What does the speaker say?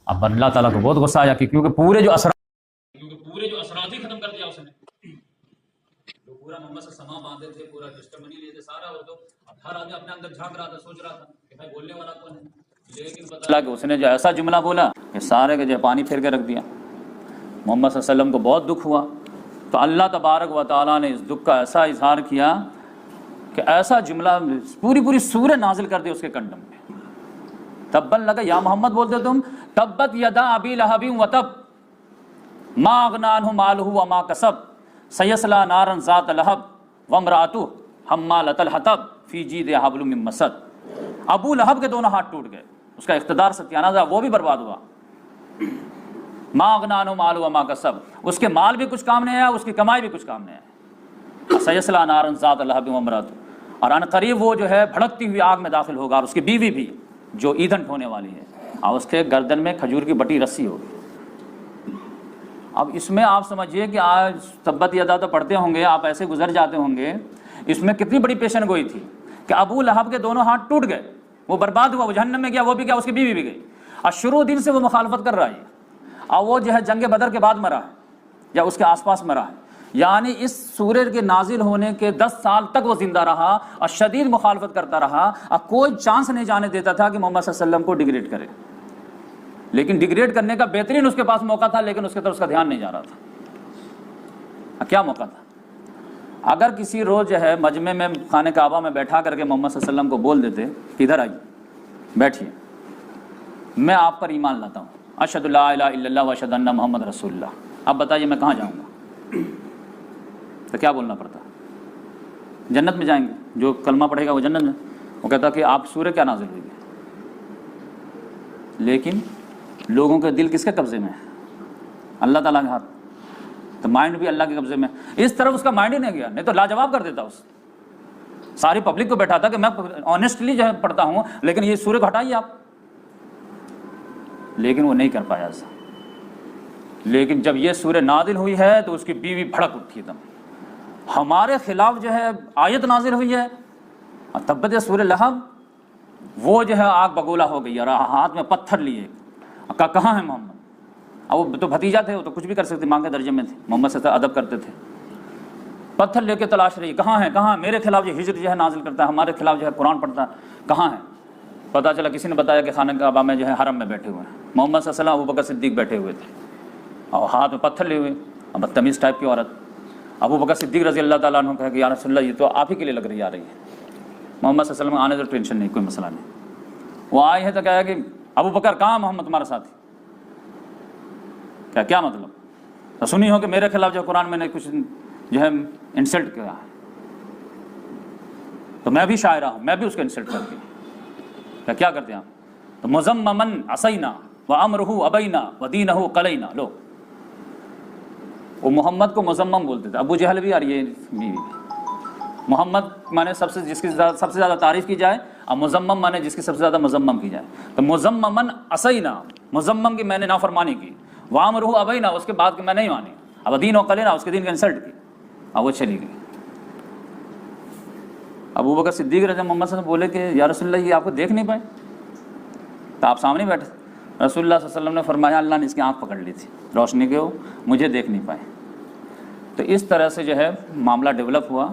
اب اللہ تعالیٰ کو بہت غصہ آیا کہ کیونکہ پورے جو اثرات ہی ختم کر دیا اس نے، جو پورا محمد سے سما باندھے تھے، پورا ٹیسٹمنی لیے تھے، سارا وہ تو اب ہر آدمی اپنے اندر جھانک رہا تھا، سوچ رہا تھا کہ بھائی بولنے والا کون ہے، لیکن پتہ لگا کہ اس نے جو ایسا جملہ بولا کہ سارے کے جو پانی پھیر کے رکھ دیا۔ محمد صلی اللہ علیہ وسلم کو بہت دکھ ہوا، تو اللہ تبارک و تعالیٰ نے اس دکھ کا ایسا اظہار کیا کہ ایسا جملہ پوری سورہ نازل کر دی اس کے کنڈم میں۔ تبا لگا، یا محمد بولتے تم، تبت یدا ابی لہب وتب ما اغنی عنہ مالہ وما کسب سیصلی نارا ذات لہب وامرأتہ حمالۃ الحطب فی جیدہا حبل من مسد۔ ابو لہب کے دونوں ہاتھ ٹوٹ گئے، اس کا اقتدار ستیانہ تھا، وہ بھی برباد ہوا۔ ما اغنی عنہ مالہ وما کسب، اس کے مال بھی کچھ کام نہیں آیا، اس کی کمائی بھی کچھ کام نہیں آیا۔ سیصلی نارا ذات لہب وامرأتہ، اور ان قریب وہ جو ہے بھڑکتی ہوئی آگ میں داخل ہوگا، اور اس کی بیوی بھی جو ایندھن ڈھونے والی ہے، اور اس کے گردن میں کھجور کی بٹی رسی ہوگی۔ اب اس میں آپ سمجھیے کہ آج تبت یدا تو پڑھتے ہوں گے آپ، ایسے گزر جاتے ہوں گے، اس میں کتنی بڑی پیشن گوئی تھی کہ ابو لہب کے دونوں ہاتھ ٹوٹ گئے، وہ برباد ہوا، وہ جہنم میں گیا، وہ بھی گیا، اس کی بیوی بھی گئی، اور شروع دن سے وہ مخالفت کر رہا ہے، اور وہ جو ہے جنگ بدر کے بعد مرا ہے یا اس کے آس پاس مرا ہے، یعنی اس سورہ کے نازل ہونے کے 10 سال تک وہ زندہ رہا اور شدید مخالفت کرتا رہا، اور کوئی چانس نہیں جانے دیتا تھا کہ محمد صلی اللہ علیہ وسلم کو ڈیگریڈ کرے، لیکن ڈیگریڈ کرنے کا بہترین اس کے پاس موقع تھا، لیکن اس کی طرف اس کا دھیان نہیں جا رہا تھا۔ کیا موقع تھا؟ اگر کسی روز جو ہے مجمع میں خانہ کعبہ میں بیٹھا کر کے محمد صلی اللہ علیہ وسلم کو بول دیتے کہ ادھر آئیے، بیٹھیے، میں آپ پر ایمان لاتا ہوں، اشہد لا الہ الا اللہ واشہد ان محمد رسول اللہ، اب بتائیے میں کہاں جاؤں گا؟ تو کیا بولنا پڑتا؟ جنت میں جائیں گے، جو کلمہ پڑھے گا وہ جنت میں۔ وہ کہتا کہ آپ سورہ کیا نازل ہوئی ہے؟ لیکن لوگوں کے دل کس کے قبضے میں ہے؟ اللہ تعالیٰ کے ہاتھ، تو مائنڈ بھی اللہ کے قبضے میں۔ اس طرف اس کا مائنڈ ہی نہیں گیا، نہیں تو لاجواب کر دیتا، اس ساری پبلک کو بیٹھا تھا کہ میں آنیسٹلی جو ہے پڑھتا ہوں، لیکن یہ سورہ کو ہٹائیے آپ، لیکن وہ نہیں کر پایا ایسا۔ لیکن جب یہ سورہ نازل ہوئی ہے تو اس کی بیوی بھڑک اٹھی ایک دم، ہمارے خلاف جو ہے آیت نازل ہوئی ہے، اور تبت سورہ لہب، وہ جو ہے آگ بگولا ہو گئی اور ہاتھ میں پتھر لیے، کہا کہاں ہے محمد؟ اب وہ تو بھتیجا تھے، وہ تو کچھ بھی کر سکتے، ماں کے درجے میں تھے، محمد سے ادب کرتے تھے، پتھر لے کے تلاش رہی، کہاں ہے کہاں ہے؟ میرے خلاف جو ہجر جو ہے نازل کرتا ہے، ہمارے خلاف جو ہے قرآن پڑھتا ہے، کہاں ہے؟ پتہ چلا کسی نے بتایا کہ خانہ کعبہ میں جو ہے حرم میں بیٹھے ہوئے ہیں، محمد صلی اللہ علیہ وسلم ابوبکر صدیق بیٹھے ہوئے تھے، اور ہاتھ میں پتھر لیے ہوئے، اور بدتمیز ٹائپ کی عورت۔ ابوبکر صدیق رضی اللہ تعالیٰ عنہ کہا کہ یا رسول اللہ، یہ تو آپ ہی کے لیے لگ رہی آ رہی ہے۔ محمد صلی اللہ علیہ وسلم آنے تو ٹینشن نہیں، کوئی مسئلہ نہیں۔ وہ آئے ہیں تو کہا کہ ابوبکر کہاں محمد تمہارا ساتھی؟ کیا مطلب؟ تو سنی ہو کہ میرے خلاف جو قرآن میں نے کچھ جو ہے انسلٹ کیا ہے، تو میں بھی شاعرہ ہوں، میں بھی اس کو انسلٹ کر کے کیا کرتے ہیں آپ؟ تو مذممن عصینا وامرہ ابینا ودینہ قلینا۔ لو، وہ محمد کو مذمم بولتے تھے، ابو جہل بھی، اور یہ بیوی بھی۔ محمد مانے جس کی سب سے زیادہ تعریف کی جائے، اور مذمم مانے جس کی سب سے زیادہ مذمم کی جائے۔ تو مذممن عصینا، مذمم کی میں نے نافرمانی کی، وامرہ ابینا، اس کے بعد کہ میں نہیں مانی، اب دین و قلینا، اس کے دین کا انسلٹ کی، اور وہ چلی گئی۔ ابوبکر صدیق رضی اللہ عنہ محمد صلی اللہ علیہ وسلم بولے کہ یا رسول اللہ، یہ آپ کو دیکھ نہیں پائے؟ تو آپ سامنے بیٹھے، رسول اللہ صلی اللہ علیہ وسلم نے فرمایا اللہ نے اس کی آنکھ پکڑ لی تھی روشنی کے، مجھے دیکھ نہیں پائے۔ تو اس طرح سے جو ہے معاملہ ڈیولپ ہوا۔